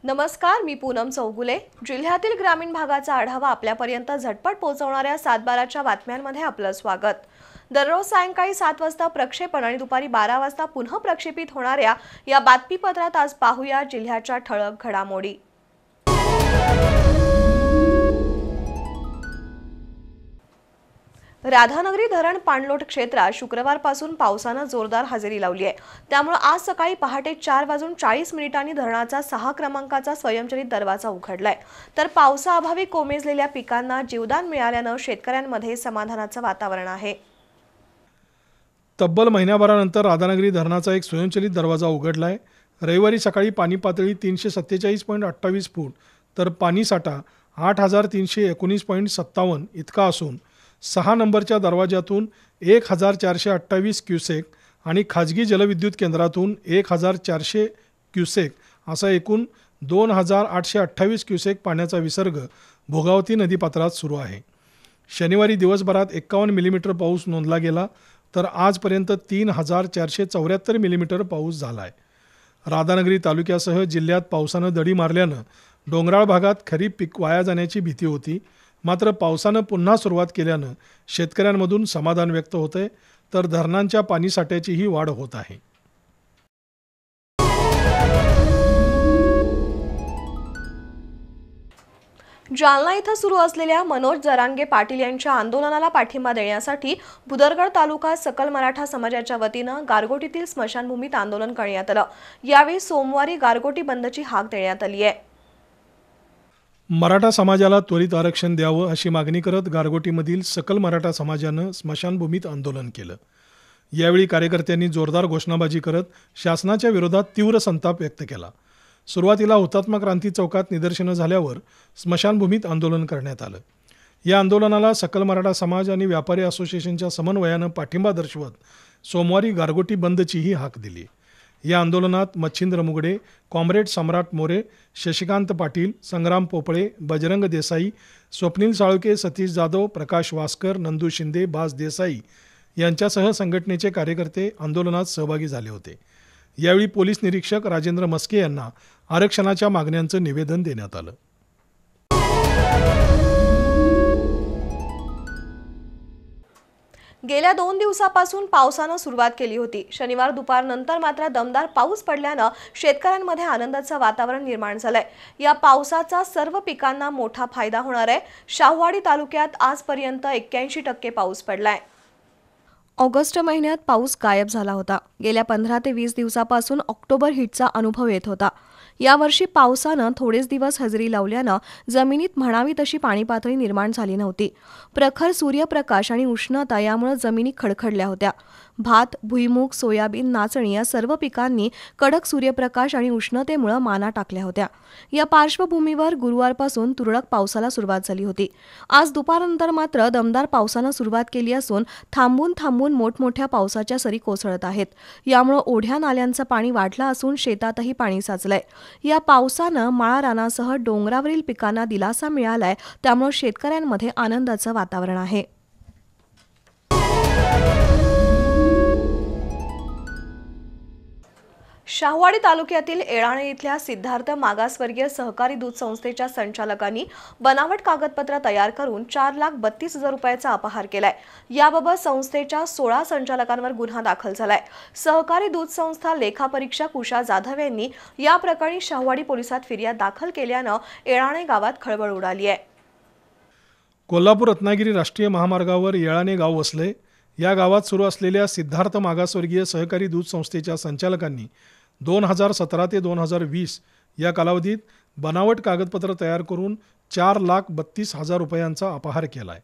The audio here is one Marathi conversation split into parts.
नमस्कार, मी पूनम चौगुले। जिल्ह्यातील ग्रामीण भागाचा आढावा आपल्यापर्यंत झटपट पोहोचवणाऱ्या 7/12च्या बातम्यांमध्ये आपलं स्वागत। दररोज सायंकाळी 7 वाजता प्रक्षेपण आणि दुपारी 12 वाजता पुन्हा प्रक्षेपित होणाऱ्या या बातमीपत्रात आज पाहूया जिल्ह्याच्या ठळक घडामोडी। राधानगरी धरण पाणलोट क्षेत्रात शुक्रवारपासून पावसाने जोरदार हजेरी लावली आहे। त्यामुळे आज सकाळी पहाटे 4:40 धरणाचा 6 क्रमांकाचा स्वयंचलित दरवाजा उघडलाय। तर पावसाअभावी कोमेजलेल्या पिकांना जीवदान मिळाल्याने शेतकऱ्यांमध्ये समाधानाचं वातावरण आहे। तब्बल महिन्याभरानंतर राधानगरी धरणाचा एक स्वयंचलित दरवाजा उघडलाय। रविवारी सकाळी पाणी पातळी 347.28 फूट तर पाणी साठा 8,319.57 इतका असून 6 नंबरच्या दरवाजातून 1,428 क्युसेक आणि खाजगी जलविद्युत केंद्रातून 1,400 क्युसेक असा एकूण 2,828 क्युसेक पाण्याचा विसर्ग भोगावती नदीपात्रात सुरू आहे। शनिवारी दिवसभरात 51 मिलीमीटर पाऊस नोंदला गेला तर आजपर्यंत 3,474 मिलीमीटर पाऊस झाला आहे। राधानगरी तालुक्यासह जिल्ह्यात पावसानं दडी मारल्यानं डोंगराळ भागात खरीप पीक वाया जाण्याची भीती होती। मात्र पावसानं पुन्हा सुरुवात केल्यानं शेतकऱ्यांमधून समाधान व्यक्त होते तर धरणांच्या पाणीसाठ्याचीही वाढ होत आहे। जालना इथं सुरू असलेल्या मनोज जरांगे पाटील यांच्या आंदोलनाला पाठिंबा देण्यासाठी भुदरगड तालुका सकल मराठा समाजाच्या वतीनं गारगोटीतील स्मशानभूमीत आंदोलन करण्यात आलं। यावेळी सोमवारी गारगोटी बंदची हाक देण्यात आली आहे। मराठा समाजाला त्वरित आरक्षण द्यावं अशी मागणी करत गारगोटीमधील सकल मराठा समाजानं स्मशानभूमीत आंदोलन केलं। यावेळी कार्यकर्त्यांनी जोरदार घोषणाबाजी करत शासनाच्या विरोधात तीव्र संताप व्यक्त केला। सुरुवातीला हुतात्मा क्रांती चौकात निदर्शनं झाल्यावर स्मशानभूमीत आंदोलन करण्यात आलं। या आंदोलनाला सकल मराठा समाज आणि व्यापारी असोसिएशनच्या समन्वयानं पाठिंबा दर्शवत सोमवारी गारगोटी बंदचीही हाक दिली। या आंदोलनात मच्छिंद्र मुगडे, कॉम्रेड सम्राट मोरे, शशिकांत पाटील, संग्राम पोपळे, बजरंग देसाई, स्वप्नील साळुके, सतीश जाधव, प्रकाश वास्कर, नंदू शिंदे, बास देसाई यांच्यासह संघटनेचे कार्यकर्ते आंदोलनात सहभागी झाले होते। यावेळी पोलीस निरीक्षक राजेंद्र मस्के यांना आरक्षणाच्या मागण्यांचं निवेदन देण्यात आलं। गेल्या 2 दिवसापासून पावसानं सुरुवात केली होती। शनिवार दुपारनंतर मात्र दमदार पाऊस पडल्यानं शेतकऱ्यांमध्ये आनंदाचं वातावरण निर्माण झालंय। या पावसाचा सर्व पिकांना मोठा फायदा होणार आहे। शाहूवाडी तालुक्यात आजपर्यंत 81% पाऊस पडलाय। ऑगस्ट महिन्यात पाऊस गायब झाला होता। गेल्या 15 ते 20 दिवसापासून ऑक्टोबर हिटचा अनुभव येत होता। यावर्षी पावसानं थोडेच दिवस हजेरी लावल्यानं जमिनीत म्हणावी तशी पाणी पातळी निर्माण झाली नव्हती। प्रखर सूर्यप्रकाश आणि उष्णता यामुळे जमिनी खडखडल्या होत्या। भात, भुईमूग, सोयाबीन, नाचणी या सर्व पिकांनी कडक सूर्यप्रकाश आणि उष्णतेमुळे माना टाकल्या होत्या। या पार्श्वभूमीवर गुरुवारपासून तुरळक पावसाला सुरुवात झाली होती। आज दुपारनंतर मात्र दमदार पावसानं सुरुवात केली असून थांबून थांबून मोठमोठ्या पावसाच्या सरी कोसळत आहेत। यामुळे ओढ्या नाल्यांचं पाणी वाढलं असून शेतातही पाणी साचलंय। या पावसानं माळा रानासह डोंगरावरील पिकांना दिलासा मिळालाय। त्यामुळे शेतकऱ्यांमध्ये आनंदाचं वातावरण आहे। शाहूवाडी तालुक्यातील एळाणे इथल्या सिद्धार्थ मागासवर्गीय सहकारी दूध संस्थेच्या संचालकांनी बनावट कागदपत्र तयार करून 4,32,000 रुपयाचा अपहार केलाय। याबाबत संस्थेच्या 16 संचालकांवर गुन्हा दाखल झालाय। सहकारी दूध संस्था लेखापरीक्षक उषा जाधव यांनी या प्रकरणी शाहूवाडी पोलिसात फिर्याद दाखल केल्यानं एळाणे गावात खळबळ उडाली आहे। कोल्हापूर रत्नागिरी राष्ट्रीय महामार्गावर येळाणे गाव वसले। या गावात सुरू असलेल्या सिद्धार्थ मागासवर्गीय सहकारी दूध संस्थेच्या संचालकांनी 2017 ते 2020 या कालावधीत बनावट कागदपत्र तयार करून 4,32,000 रुपयांचा अपहार केलाय।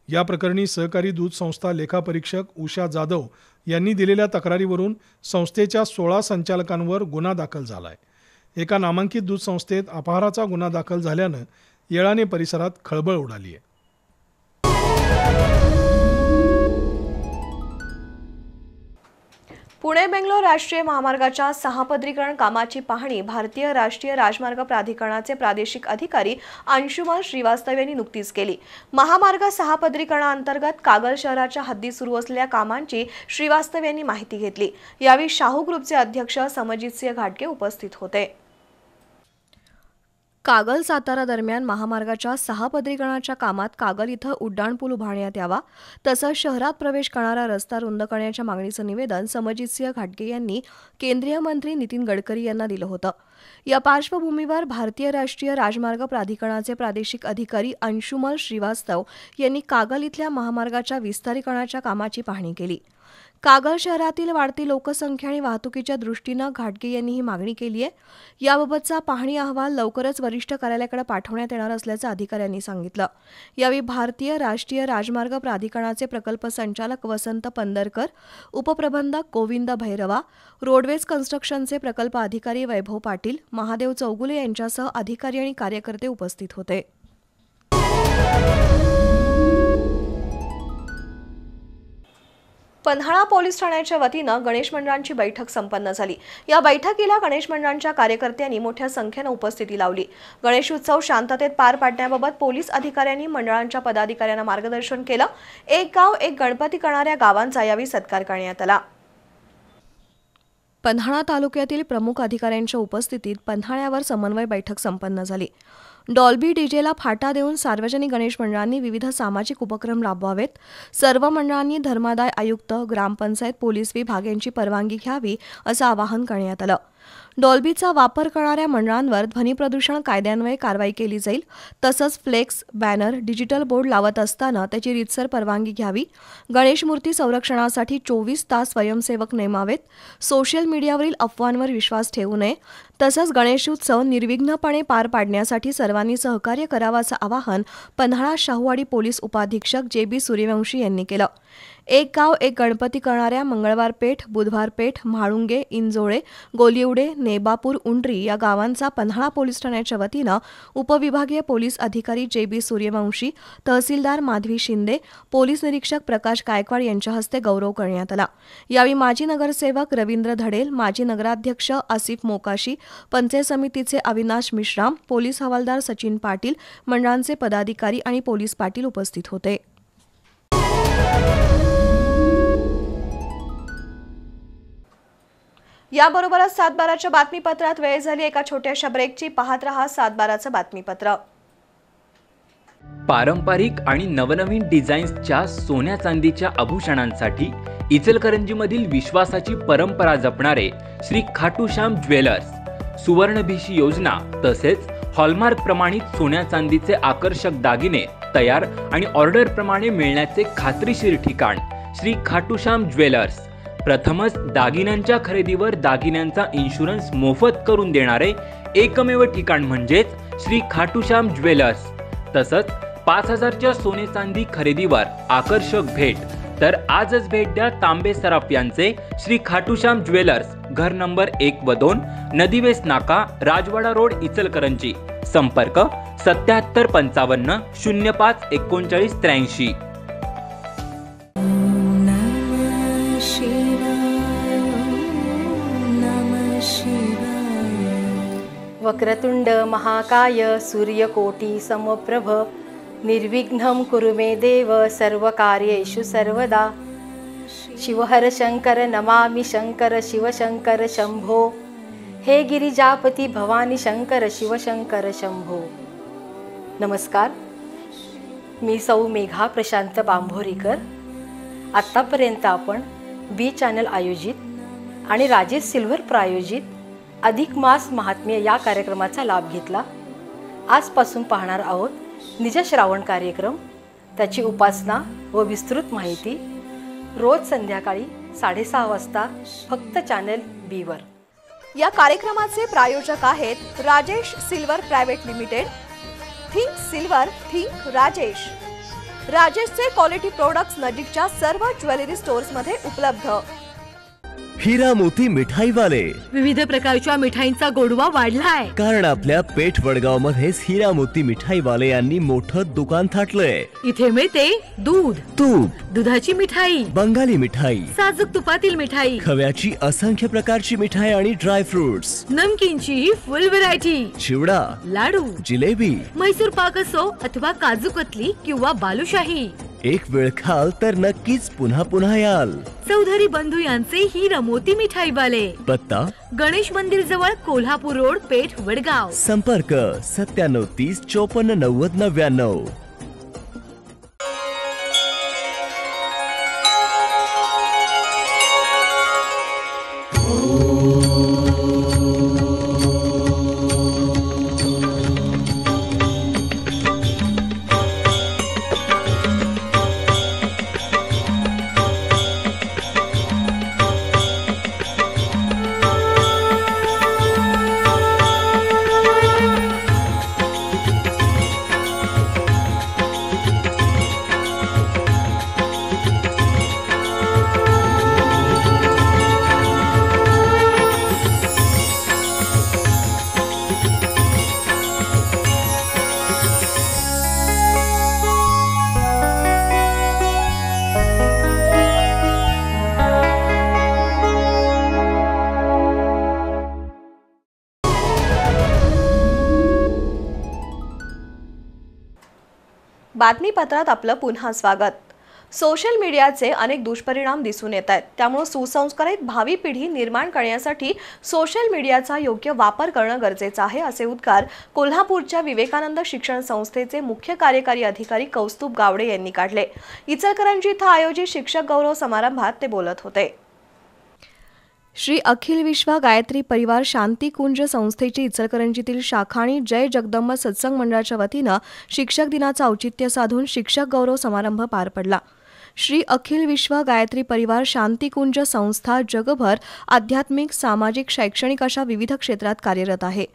या प्रकरणी सहकारी दूध संस्था लेखापरीक्षक उषा जाधव यांनी दिलेल्या तक्रारीवरून संस्थेच्या 16 संचालकांवर गुन्हा दाखल झालाय। एका नामांकित दूध संस्थेत अपहाराचा गुन्हा दाखल झाल्यानं येळाणे परिसरात खळबळ उडाली आहे। पुणे बेंगलोर राष्ट्रीय महामार्गाच्या 6 पदरीकरण कामाची पाहणी भारतीय राष्ट्रीय राजमार्ग प्राधिकरणाचे प्रादेशिक अधिकारी अंशुमन श्रीवास्तव यांनी नुकतीच केली। महामार्ग 6 पदरीकरणाअंतर्गत कागल शहराच्या हद्दीत सुरू असलेल्या कामांची श्रीवास्तव यांनी माहिती घेतली। यावेळी शाहू ग्रुपचे अध्यक्ष समजितसिंह घाटगे उपस्थित होते। कागल सातारा दरम्यान महामार्गाच्या 6 पदरीकरणाच्या कामात कागल इथं उड्डाणपूल उभारण्यात यावा तसंच शहरात प्रवेश करणारा रस्ता रुंद करण्याच्या मागणीचं निवेदन समजितसिंह घाटगे यांनी केंद्रीय मंत्री नितीन गडकरी यांना दिलं होतं। या पार्श्वभूमीवर भारतीय राष्ट्रीय राजमार्ग प्राधिकरणाचे प्रादेशिक अधिकारी अंशुमल श्रीवास्तव यांनी कागल इथल्या महामार्गाच्या विस्तारीकरणाच्या कामाची पाहणी केली। कागल शहरातील वाढती लोकसंख्या आणि वाहतुकीच्या दृष्टीनं घाटगे यांनी ही मागणी केली आहे। याबाबतचा पाहणी अहवाल लवकरच वरिष्ठ कार्यालयाकडे पाठवण्यात येणार असल्याचं अधिकाऱ्यांनी सांगितलं। यावेळी भारतीय राष्ट्रीय राजमार्ग प्राधिकरणाचे प्रकल्प संचालक वसंत पंदरकर, उपप्रबंधक गोविंद भैरवा, रोडवेज कन्स्ट्रक्शनचे प्रकल्प अधिकारी वैभव पाटील, महादेव चौगुले यांच्यासह अधिकारी आणि कार्यकर्ते उपस्थित होते। पन्हाळा पोलीस ठाण्याच्या वतीनं गणेश मंडळांची बैठक संपन्न झाली। या बैठकीला गणेश मंडळांच्या कार्यकर्त्यांनी मोठ्या संख्येनं उपस्थिती लावली। गणेश उत्सव शांततेत पार पाडण्याबाबत पोलीस अधिकाऱ्यांनी मंडळांच्या पदाधिकाऱ्यांना मार्गदर्शन केलं। एक गाव एक गणपती करणाऱ्या गावांचा यावेळी सत्कार करण्यात आला। पन्हाळा तालुक्यातील प्रमुख अधिकाऱ्यांच्या उपस्थितीत पन्हाळ्यावर समन्वय बैठक संपन्न झाली। डॉल्बी डीजेला फाटा देऊन सार्वजनिक गणेश मंडळांनी विविध सामाजिक उपक्रम राबवावेत, सर्व मंडळांनी धर्मादाय आयुक्त, ग्रामपंचायत, पोलीस विभाग यांची परवानगी घ्यावी असं आवाहन करण्यात आलं। डॉल्बीचा वापर करणाऱ्या मंडळांवर ध्वनी प्रदूषण कायद्यान्वये कारवाई केली जाईल। तसंच फ्लेक्स, बॅनर, डिजिटल बोर्ड लावत असताना त्याची रीतसर परवानगी घ्यावी। गणेश मूर्ती संरक्षणासाठी 24 तास स्वयंसेवक नेमावेत। सोशल मीडियावरील अफवांवर विश्वास ठेवू नये। तसंच गणेशोत्सव निर्विघ्नपणे पार पाडण्यासाठी सर्वांनी सहकार्य करावं असं आवाहन पन्हाळा शाहूवाडी पोलीस उपाधीक्षक JB सूर्यवंशी यांनी केलं। एक गाव एक गणपती करणाऱ्या मंगळवार पेठ, बुधवार पेठ, म्हाळुंगे, इंजोळे, गोलिवडे, नेबापूर, उंडरी या गावांचा पन्हाळा पोलीस ठाण्याच्या वतीनं उपविभागीय पोलीस अधिकारी JB सूर्यवंशी, तहसीलदार माधवी शिंदे, पोलीस निरीक्षक प्रकाश गायकवाड यांच्या हस्ते गौरव करण्यात आला। यावेळी माजी नगरसेवक रवींद्र धडेल, माजी नगराध्यक्ष आसिफ मोकाशी, पंचायत समितीचे अविनाश मिश्राम, पोलीस हवालदार सचिन पाटील, मंडळांचे पदाधिकारी आणि पोलीस पाटील उपस्थित होते। याबरोबरच 7/12च्या बातमीपत्रात वेळ झाली एका छोट्याशा ब्रेकची। पाहत रहा 7/12चं बातमीपत्र। पारंपरिक आणि नवनवीन डिझाईन्सच्या सोन्या चांदीच्या आभूषणांसाठी इचलकरंजीमधील विश्वासाची परंपरा जपणारे श्री खाटूश्याम ज्वेलर्स सुवर्णभिषी योजना तसेच हॉलमार्क प्रमाणित सोन्या चांदीचे आकर्षक दागिने तयार आणि ऑर्डर प्रमाणे मिळण्याचे खात्रीशीर ठिकाण श्री खाटूश्याम ज्वेलर्स। प्रथमच दागिन्यांच्या खरेदीवर दागिन्यांचा इन्शुरन्स मोफत करून देणारे एकमेव ठिकाण म्हणजेच श्री खाटूश्याम ज्वेलर्स। तसंच 5000च्या सोने चांदी खरेदीवर आकर्षक भेट। तर आजच भेट द्या तांबे सराफ यांचे श्री खाटूश्याम ज्वेलर्स, घर नंबर 1 व 2, नदीवेस नाका, राजवाडा रोड, इचलकरंजी। संपर्क 7755 05 39 83। वक्रतुंड महाकाय सूर्यकोटी समप्रभ निर्विघ्नं कुरु मे देव सर्वकार्येषु सर्वदा। शिवहर शंकर नमामि शंकर शिवशंकर शंभो, हे गिरिजापती भवानी शंकर शिवशंकर शंभो। नमस्कार, मी सौ मेघा प्रशांत बांभोरीकर। आत्तापर्यंत आपण बी चॅनल आयोजित आणि राजेश सिल्वर प्रायोजित अधिक मास महात्म्य या कार्यक्रमाचा लाभ घेतला। आजपासून पाहणार आहोत निज श्रावण कार्यक्रम, त्याची उपासना व विस्तृत माहिती रोज संध्याकाळी 6:30 वाजता फक्त चॅनल B वर। या कार्यक्रमाचे प्रायोजक आहेत Rajesh silver private limited. Think silver, think Rajesh. राजेशचे क्वालिटी प्रोडक्ट्स नजीकच्या सर्व ज्वेलरी स्टोअर्समध्ये उपलब्ध। हिरा मोती मिठाईवाले, विविध प्रकारच्या मिठाईंचा गोडवा वाढलाय, कारण आपल्या पेठ वडगाव मध्येच हिरा मोती मिठाईवाले यांनी मोठं दुकान थाटलंय। इथे मिळते दूध, तूप, दुधाची मिठाई, बंगाली मिठाई, साजूक तुपातील मिठाई, खव्याची असंख्य प्रकारची मिठाई आणि ड्राय फ्रुट्स, नमकीनची ही फुल व्हरायटी, चिवडा, लाडू, जिलेबी, म्हैसूर पाक असो अथवा काजू कतली किंवा बालुशाही, एक वेळ खाल तर नक्कीच पुन्हा पुन्हा याल. चौधरी बंधू यांचे हिरा मोती मिठाईवाले. पत्ता गणेश मंदिर जवळ कोल्हापूर रोड, पेठ, वडगाव. संपर्क 9730 54 90 99. बातमीपत्रात आपलं पुन्हा स्वागत. सोशल मीडियाचे अनेक दुष्परिणाम दिसून येत आहेत. त्यामुळे सुसंस्कारित भावी पिढी निर्माण करण्यासाठी सोशल मीडियाचा योग्य वापर करणं गरजेचं आहे, असे उद्गार कोल्हापूरच्या विवेकानंद शिक्षण संस्थेचे मुख्य कार्यकारी अधिकारी कौस्तुभ गावडे यांनी काढले. इचलकरंजी इथं आयोजित शिक्षक गौरव समारंभात ते बोलत होते. श्री अखिल विश्व गायत्री परिवार शांतिकुंज संस्थेची इचलकरंजीतील शाखा आणि जय जगदंब सत्संग मंडळाच्या वतीनं शिक्षक दिनाचं औचित्य साधून शिक्षक गौरव समारंभ पार पडला. श्री अखिल विश्व गायत्री परिवार शांतिकुंज संस्था जगभर आध्यात्मिक, सामाजिक, शैक्षणिक अशा विविध क्षेत्रात कार्यरत आहे.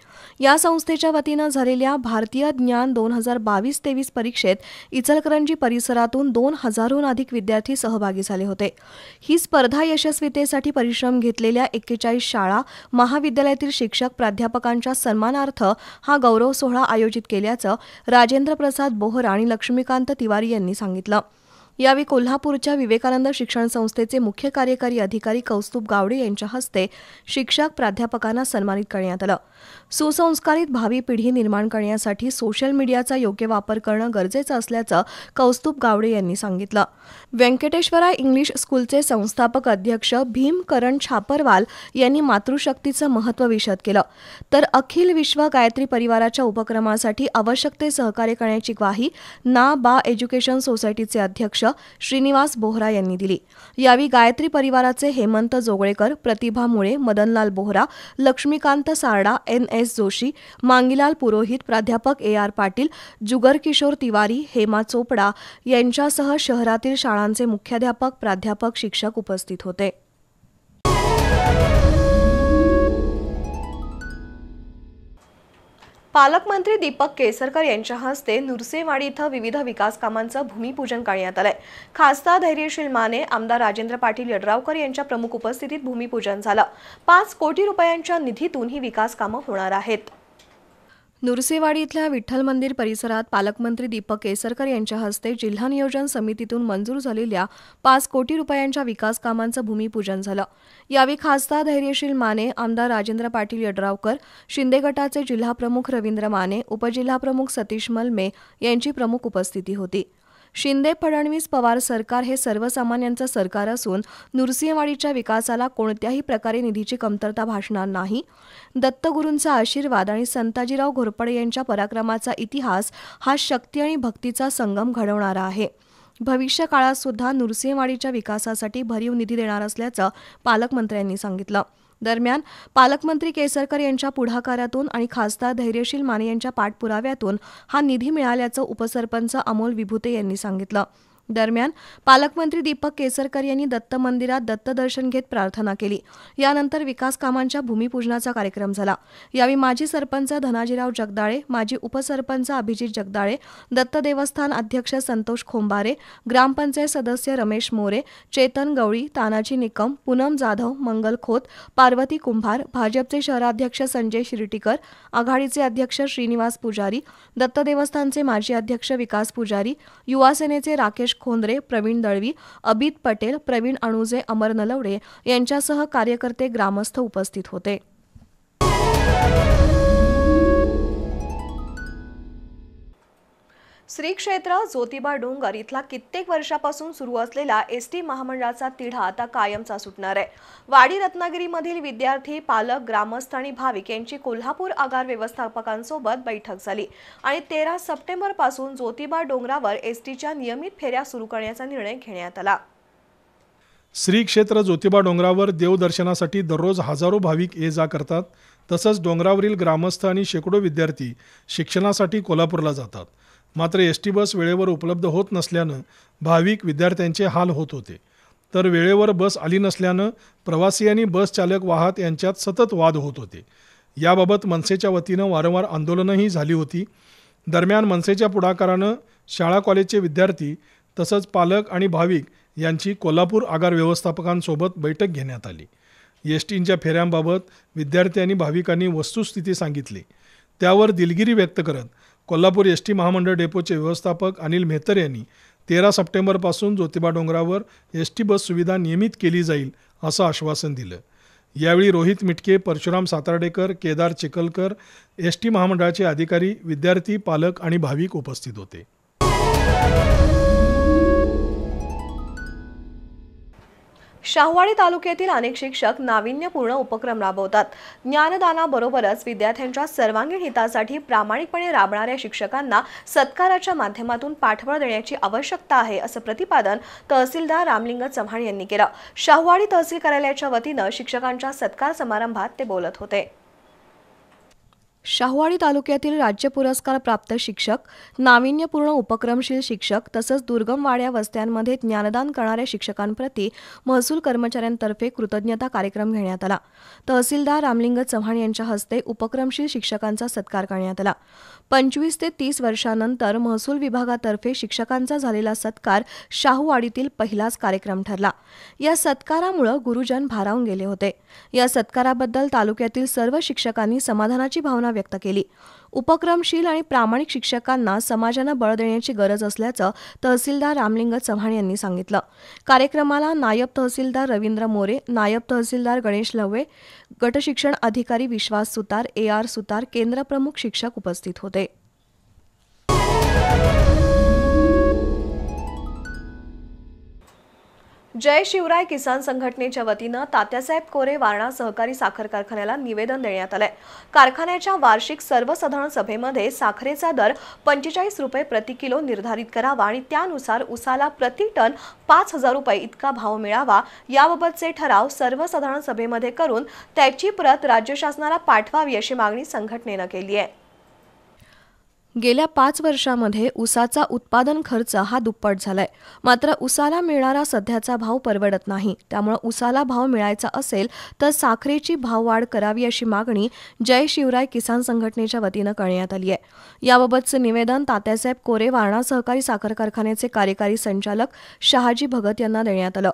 या संस्थेच्या वतीनं झालेल्या भारतीय ज्ञान 2022-23 परीक्षेत इचलकरंजी परिसरातून 2000हून अधिक विद्यार्थी सहभागी झाले होते. ही स्पर्धा यशस्वीतेसाठी परिश्रम घेतलेल्या 41 शाळा, महाविद्यालयातील शिक्षक, प्राध्यापकांच्या सन्मानार्थ हा गौरव सोहळा आयोजित केल्याचं राजेंद्र प्रसाद बोहरा आणि लक्ष्मीकांत तिवारी यांनी सांगितलं. यावेळी कोल्हापूरच्या विवेकानंद शिक्षण संस्थेचे मुख्य कार्यकारी अधिकारी कौस्तुभ गावडे यांच्या हस्ते शिक्षक, प्राध्यापकांना सन्मानित करण्यात आलं. सुसंस्कारित भावी पिढी निर्माण करण्यासाठी सोशल मीडियाचा योग्य वापर करणं गरजेचं असल्याचं कौस्तुभ गावडे यांनी सांगितलं. व्यंकटेश्वरा इंग्लिश स्कूलचे संस्थापक अध्यक्ष भीम करण छापरवाल यांनी मातृशक्तीचं महत्त्व विशद केलं. तर अखिल विश्व गायत्री परिवाराच्या उपक्रमासाठी आवश्यक ते सहकार्य करण्याची ग्वाही ना बा एज्युकेशन सोसायटीचे अध्यक्ष श्रीनिवास बोहरा यांनी दिली. यावेळी गायत्री परिवाराचे हेमंत जोगळेकर, प्रतिभा मुळे, मदनलाल बोहरा, लक्ष्मीकांत सारडा, NS जोशी, मांगीलाल पुरोहित, प्राध्यापक AR पाटील, जुगर किशोर तिवारी, हेमा चोपडा यांच्यासह शहरातील शाळांचे मुख्याध्यापक, प्राध्यापक, शिक्षक उपस्थित होते. पालकमंत्री दीपक केसरकर यांच्या हस्ते नुरसेवाडी इथं विविध विकास कामांचं भूमिपूजन करण्यात आलंय. खासदार धैर्यशील माने, आमदार राजेंद्र पाटील यड्रावकर यांच्या प्रमुख उपस्थितीत भूमिपूजन झालं. 5 कोटी रुपयांच्या निधीतून ही विकास कामं होणार आहेत. नुरसेवाडी इथल्या विठ्ठल मंदिर परिसरात पालकमंत्री दीपक केसरकर यांच्या हस्ते जिल्हा नियोजन समितीतून मंजूर झालेल्या 5 कोटी रुपयांच्या विकास कामांचं भूमिपूजन झालं. यावेळी खासदार धैर्यशील माने, आमदार राजेंद्र पाटील यड्रावकर, शिंदे गटाचे जिल्हाप्रमुख रवींद्र माने, उपजिल्हाप्रमुख सतीश मलमे यांची प्रमुख उपस्थिती होती. शिंदे फडणवीस पवार सरकार हे सर्वसामान्यांचं सरकार असून नुरसिंहवाडीच्या विकासाला कोणत्याही प्रकारे निधीची कमतरता भासणार नाही. दत्तगुरूंचा आशीर्वाद आणि संताजीराव घोरपडे यांच्या पराक्रमाचा इतिहास हा शक्ती आणि भक्तीचा संगम घडवणारा आहे. भविष्य काळात सुद्धा नुरसिंहवाडीच्या विकासासाठी भरीव निधी देणार असल्याचं पालकमंत्र्यांनी सांगितलं. दरम्यान पालकमंत्री केसरकर यांच्या पुढाकारातून आणि खासदार धैर्यशील माने यांच्या पाठपुराव्यातून हा निधी मिळाल्याचं उपसरपंच अमोल विभूते यांनी सांगितलं. दरम्यान पालकमंत्री दीपक केसरकर यांनी दत्त मंदिरात दत्तदर्शन घेत प्रार्थना केली. यानंतर विकास कामांच्या भूमिपूजनाचा कार्यक्रम झाला. यावेळी माजी सरपंच धनाजीराव जगदाळे, माजी उपसरपंच अभिजित जगदाळे, दत्त देवस्थान अध्यक्ष संतोष खोंबारे, ग्रामपंचायत सदस्य रमेश मोरे, चेतन गवळी, तानाजी निकम, पूनम जाधव, मंगल खोत, पार्वती कुंभार, भाजपचे शहराध्यक्ष संजय शिर्टीकर, आघाडीचे अध्यक्ष श्रीनिवास पुजारी, दत्त देवस्थानचे माजी अध्यक्ष विकास पुजारी, युवा सेनेचे राकेश खोंद्रे, प्रवीण दळवी, अबित पटेल, प्रवीण अणुजे, अमर नलवडे यांच्यासह कार्यकर्ते, ग्रामस्थ उपस्थित होते. श्री क्षेत्र ज्योतिबा डोंगर इथला कित्येक वर्षापासून सुरू असलेला एसटी महामंडळाचा तिढा आता कायमचा सुटणार आहे। वाडी रत्नागिरीमधील विद्यार्थी, पालक, ग्रामस्थ आणि भाविक यांची कोल्हापूर आगार व्यवस्थापकांसोबत बैठक झाली आणि 13 सप्टेंबर पासून ज्योतिबा डोंगरावर एसटीच्या नियमित फेऱ्या सुरू करण्याचा निर्णय घेण्यात आला। श्री क्षेत्र ज्योतिबा डोंगरावर देवदर्शनासाठी दररोज हजारो भाविक ये जा करतात। तसंच डोंगरावरील ग्रामस्थ आणि शेकडो विद्यार्थी शिक्षणासाठी कोल्हापूरला जातात। मात्र एसटी बस वेळेवर उपलब्ध होत नसल्यानं भाविक विद्यार्थ्यांचे हाल होत होते, तर वेळेवर बस आली नसल्यानं प्रवासी आणि बस चालक वाहक यांच्यात सतत वाद होत होते। याबाबत मनसेच्या वतीनं वारंवार आंदोलनंही झाली होती। दरम्यान मनसेच्या पुढाकारानं शाळा कॉलेजचे विद्यार्थी तसंच पालक आणि भाविक यांची कोल्हापूर आगार व्यवस्थापकांसोबत बैठक घेण्यात आली। एसटींच्या फेऱ्यांबाबत विद्यार्थी आणि भाविकांनी वस्तुस्थिती सांगितली, त्यावर दिलगिरी व्यक्त करत कोल्हापूर एसटी महामंडळ डेपोचे व्यवस्थापक अनिल मेहतर यांनी 13 सप्टेंबरपासून ज्योतिबा डोंगरावर एसटी बस सुविधा नियमित केली जाईल असं आश्वासन दिलं। यावेळी रोहित मिटके, परशुराम सातार्डेकर, केदार चिखलकर, एसटी महामंडळाचे अधिकारी, विद्यार्थी, पालक आणि भाविक उपस्थित होते। शाहूवाडी तालुक्यातील अनेक शिक्षक नाविन्यपूर्ण उपक्रम राबवतात। ज्ञानदानाबरोबरच विद्यार्थ्यांच्या सर्वांगीण हितासाठी प्रामाणिकपणे राबणाऱ्या शिक्षकांना सत्काराच्या माध्यमातून पाठबळ देण्याची आवश्यकता आहे, असं प्रतिपादन तहसीलदार रामलिंग चव्हाण यांनी केलं। शाहूवाडी तहसील कार्यालयाच्या वतीनं शिक्षकांच्या सत्कार समारंभात ते बोलत होते। शाहूवाडी तालुक्यातील राज्य पुरस्कार प्राप्त शिक्षक, नाविन्यपूर्ण उपक्रमशील शिक्षक तसंच दुर्गम वाड्या वस्त्यांमध्ये ज्ञानदान करणाऱ्या शिक्षकांप्रती महसूल कर्मचाऱ्यांतर्फे कृतज्ञता कार्यक्रम घेण्यात आला। तहसीलदार रामलिंग चव्हाण यांच्या हस्ते उपक्रमशील शिक्षकांचा सत्कार करण्यात आला। 25 ते 30 वर्षांनंतर महसूल विभागातर्फे शिक्षकांचा झालेला सत्कार शाहूवाडीतील पहिलाच कार्यक्रम ठरला। या सत्कारामुळे गुरुजन भारावून गेले होते। या सत्काराबद्दल तालुक्यातील सर्व शिक्षकांनी समाधानाची भावना व्यक्त केली। उपक्रमशील आणि प्रामाणिक शिक्षकांना समाजानं बळ देण्याची गरज असल्याचं तहसीलदार रामलिंग चव्हाण यांनी सांगितलं। कार्यक्रमाला नायब तहसीलदार रवींद्र मोरे, नायब तहसीलदार गणेश लवळे, गटशिक्षण अधिकारी विश्वास सुतार, AR सुतार, केंद्रप्रमुख शिक्षक उपस्थित होते। जय शिवराय किसान संघटनेच्या वतीनं तात्यासाहेब कोरे वारणा सहकारी साखर कारखान्याला निवेदन देण्यात आलंय। कारखान्याच्या वार्षिक सर्वसाधारण सभेमध्ये साखरेचा दर 45 रुपये प्रति किलो निर्धारित करावा आणि त्यानुसार उसाला प्रति टन 5000 रुपये इतका भाव मिळावा, याबाबतचे ठराव सर्वसाधारण सभेमध्ये करून त्याची प्रत राज्य शासनाला पाठवावी अशी मागणी संघटनेनं केली आहे। गेल्या 5 वर्षांमध्ये उसाचा उत्पादन खर्च हा दुप्पट झालाय। मात्र उसाला मिळणारा सध्याचा भाव परवडत नाही। त्यामुळे उसाला भाव मिळायचा असेल तर साखरेची भाववाढ करावी अशी मागणी जय शिवराय किसान संघटनेच्या वतीनं करण्यात आली आहे। याबाबतचे निवेदन तात्यासाहेब कोरे वारणा सहकारी साखर कारखान्याचे कार्यकारी संचालक शहाजी भगत यांना देण्यात आलं।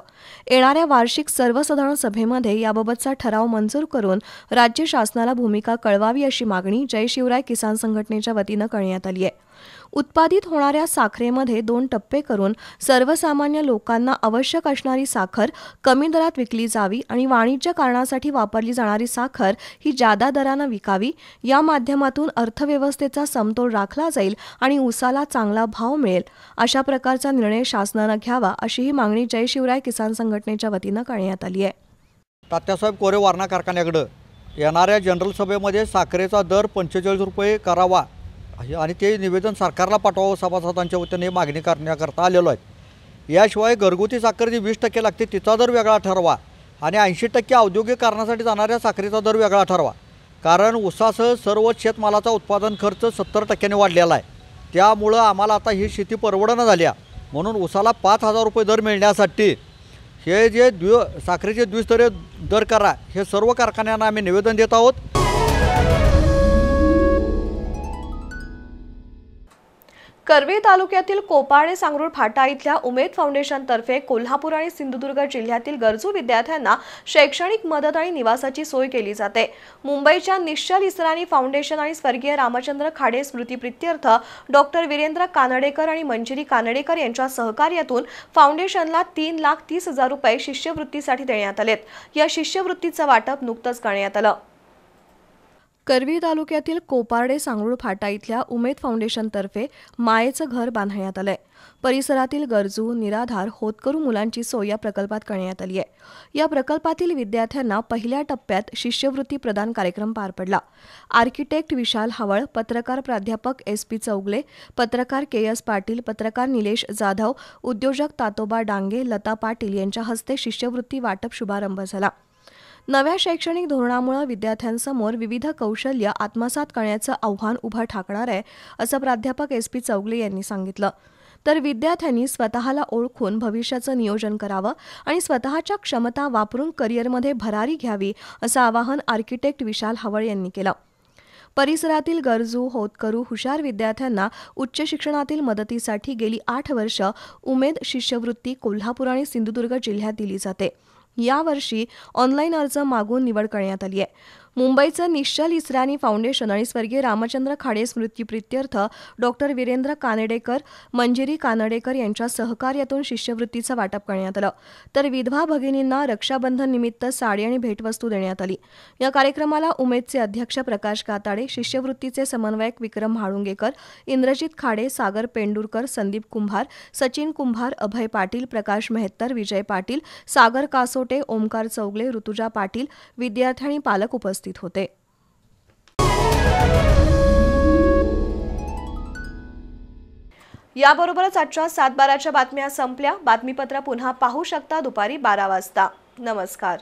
येणाऱ्या वार्षिक सर्वसाधारण सभेमध्ये याबाबतचा ठराव मंजूर करून राज्य शासनाला भूमिका कळवावी अशी मागणी जय शिवराय किसान संघटनेच्या वतीनं करण्यात आली आहे। उत्पादित होणाऱ्या साखरेमध्ये 2 टप्पे करून सर्वसामान्य लोकांना आवश्यक असणारी साखर कमी दरात विकली जावी आणि वाणिज्य कारणासाठी वापरली जाणारी साखर ही जादा दरानं विकावी। या माध्यमातून अर्थव्यवस्थेचा समतोल राखला जाईल आणि उसाला चांगला भाव मिळेल, अशा प्रकारचा निर्णय शासनानं घ्यावा अशी ही मागणी जय शिवराय किसान संघटनेच्या वतीनं करण्यात आली आहे। तात्यासाहेब कोरे वारणा कारखान्याकडे येणाऱ्या जनरल सभेमध्ये साखरेचा दर 45 रुपये करावा आणि ते निवेदन सरकारला पाठवावं सभासदांच्या वतीने मागणी करण्याकरता आलेलो आहे। याशिवाय घरगुती साखर जी 20% लागते तिचा दर वेगळा ठरवा आणि 80% औद्योगिक कारणासाठी जाणाऱ्या साखरेचा दर वेगळा ठरवा। कारण ऊसासह सर्व शेतमालाचा उत्पादन खर्च 70% वाढलेला आहे। त्यामुळं आम्हाला आता ही शेती परवडणं झाल्या, म्हणून ऊसाला 5000 रुपये दर मिळण्यासाठी हे जे साखरेचे द्विस्तरीय दर करा, हे सर्व कारखान्यांना आम्ही निवेदन देत आहोत। करवीर तालुक्यातील कोपाळे सांगरूळ फाटा इथल्या उमेद फाउंडेशनतर्फे कोल्हापूर आणि सिंधुदुर्ग जिल्ह्यातील गरजू विद्यार्थ्यांना शैक्षणिक मदत आणि निवासाची सोय केली जाते। मुंबईच्या निश्चल इसरानी फाउंडेशन आणि स्वर्गीय रामचंद्र खाडे स्मृतिप्रित्यर्थ डॉक्टर वीरेंद्र कानडेकर आणि मंजिरी कानडेकर यांच्या सहकार्यातून फाउंडेशनला 3,30,000 रुपये शिष्यवृत्तीसाठी देण्यात आलेत। या शिष्यवृत्तीचं वाटप नुकतंच करण्यात आलं। करवीर तालुक्यातील कोपार्डे सांगरूळ फाटा इथल्या उमेद फाउंडेशनतर्फे मायेचं घर बांधण्यात आलंय. परिसरातील गरजू, निराधार, होतकरू मुलांची सोय या प्रकल्पात करण्यात आली आहे. या प्रकल्पातील विद्यार्थ्यांना पहिल्या टप्प्यात शिष्यवृत्ती प्रदान कार्यक्रम पार पडला. आर्किटेक्ट विशाल हावळ, पत्रकार प्राध्यापक SP चौगले, पत्रकार KS पाटील, पत्रकार निलेश जाधव, उद्योजक तातोबा डांगे, लता पाटील यांच्या हस्ते शिष्यवृत्ती वाटप शुभारंभ झाला. नव्या शैक्षणिक धोरणामुळे विद्यार्थ्यांसमोर विविध कौशल्य आत्मसात करण्याचं आव्हान उभं ठाकणार आहे, असं प्राध्यापक SP चौगले यांनी सांगितलं. तर विद्यार्थ्यांनी स्वतःला ओळखून भविष्याचं नियोजन करावं आणि स्वतःच्या क्षमता वापरून करिअरमध्ये भरारी घ्यावी, असं आवाहन आर्किटेक्ट विशाल हावळ यांनी केलं. परिसरातील गरजू, होतकरू, हुशार विद्यार्थ्यांना उच्च शिक्षणातील मदतीसाठी गेली 8 वर्ष उमेद शिष्यवृत्ती कोल्हापूर आणि सिंधुदुर्ग जिल्ह्यात दिली जाते. यावर्षी ऑनलाईन अर्ज मागून निवड करण्यात आली आहे. मुंबईचं निश्चल इस्राणी फाउंडेशन आणि स्वर्गीय रामचंद्र खाडे स्मृतिप्रित्यर्थ डॉक्टर वीरेंद्र कानेडेकर, मंजिरी कानडेकर यांच्या सहकार्यातून शिष्यवृत्तीचं वाटप करण्यात आलं. तर विधवा भगिनींना रक्षाबंधन निमित्त साडी आणि भेटवस्तू देण्यात आली. या कार्यक्रमाला उमेदचे अध्यक्ष प्रकाश काताडे, शिष्यवृत्तीचे समन्वयक विक्रम म्हाळुंगेकर, इंद्रजित खाडे, सागर पेंडुरकर, संदीप कुंभार, सचिन कुंभार, अभय पाटील, प्रकाश मेहत्तर, विजय पाटील, सागर कासोटे, ओमकार चौगले, ऋतुजा पाटील, विद्यार्थी आणि पालक उपस्थित होते. याबरोबरच आजच्या 7:12च्या बातम्या संपल्या. बातमीपत्र पुन्हा पाहू शकता दुपारी 12 वाजता. नमस्कार.